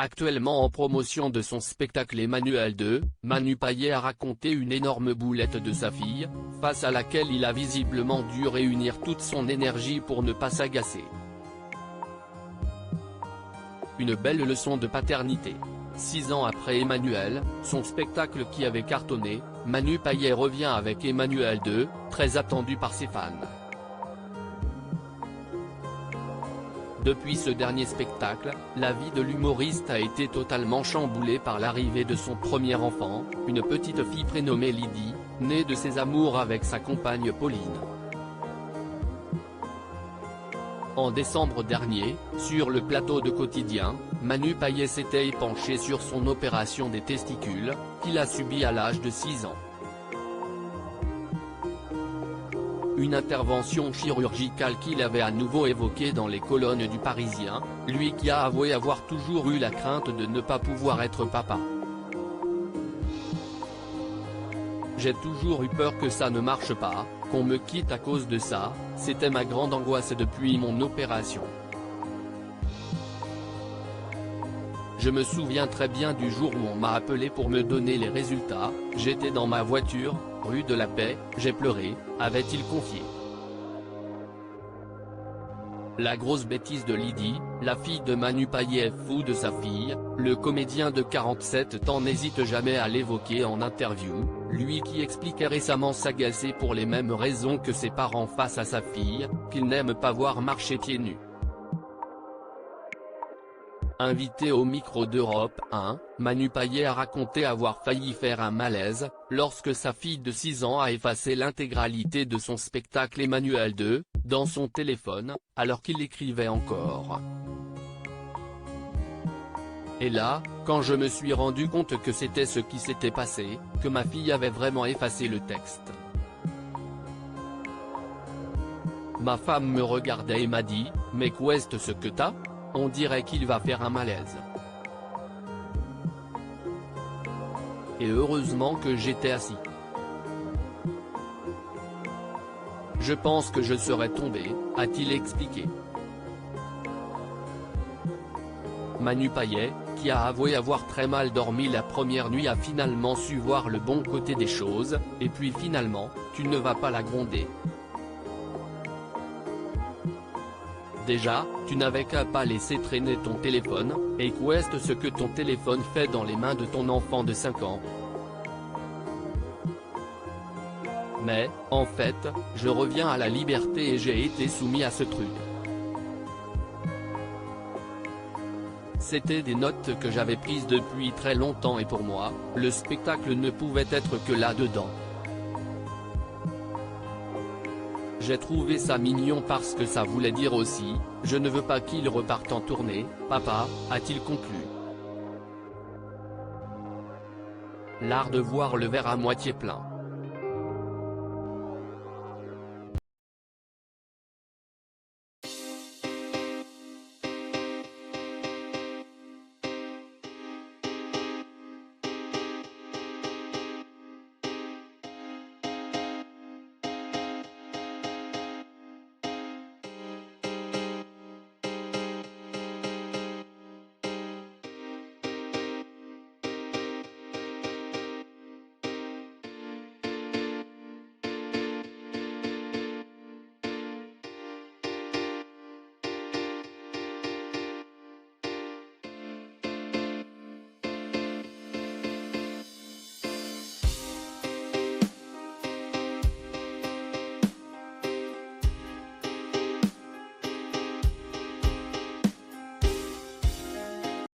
Actuellement en promotion de son spectacle Emmanuelle 2, Manu Payet a raconté une énorme boulette de sa fille, face à laquelle il a visiblement dû réunir toute son énergie pour ne pas s'agacer. Une belle leçon de paternité. 6 ans après Emmanuelle, son spectacle qui avait cartonné, Manu Payet revient avec Emmanuelle 2, très attendu par ses fans. Depuis ce dernier spectacle, la vie de l'humoriste a été totalement chamboulée par l'arrivée de son premier enfant, une petite fille prénommée Lydie, née de ses amours avec sa compagne Pauline. En décembre dernier, sur le plateau de Quotidien, Manu Payet s'était épanché sur son opération des testicules, qu'il a subie à l'âge de 6 ans. Une intervention chirurgicale qu'il avait à nouveau évoquée dans les colonnes du Parisien, lui qui a avoué avoir toujours eu la crainte de ne pas pouvoir être papa. J'ai toujours eu peur que ça ne marche pas, qu'on me quitte à cause de ça, c'était ma grande angoisse depuis mon opération. Je me souviens très bien du jour où on m'a appelé pour me donner les résultats, j'étais dans ma voiture, rue de la Paix, j'ai pleuré, avait-il confié. La grosse bêtise de Lydie, la fille de Manu Payet est fou de sa fille, le comédien de 47 ans n'hésite jamais à l'évoquer en interview, lui qui expliquait récemment s'agacer pour les mêmes raisons que ses parents face à sa fille, qu'il n'aime pas voir marcher pieds nus. Invité au micro d'Europe 1, Manu Payet a raconté avoir failli faire un malaise, lorsque sa fille de 6 ans a effacé l'intégralité de son spectacle Emmanuelle 2, dans son téléphone, alors qu'il écrivait encore. Et là, quand je me suis rendu compte que c'était ce qui s'était passé, que ma fille avait vraiment effacé le texte. Ma femme me regardait et m'a dit, mais qu'est-ce ce que t'as ? On dirait qu'il va faire un malaise. Et heureusement que j'étais assis. Je pense que je serais tombé, a-t-il expliqué. Manu Payet, qui a avoué avoir très mal dormi la première nuit, a finalement su voir le bon côté des choses, et puis finalement, tu ne vas pas la gronder. Déjà, tu n'avais qu'à pas laisser traîner ton téléphone, et qu'est-ce ce que ton téléphone fait dans les mains de ton enfant de 5 ans. Mais, en fait, je reviens à la liberté et j'ai été soumis à ce truc. C'était des notes que j'avais prises depuis très longtemps et pour moi, le spectacle ne pouvait être que là-dedans. J'ai trouvé ça mignon parce que ça voulait dire aussi, je ne veux pas qu'il reparte en tournée, papa, a-t-il conclu. L'art de voir le verre à moitié plein.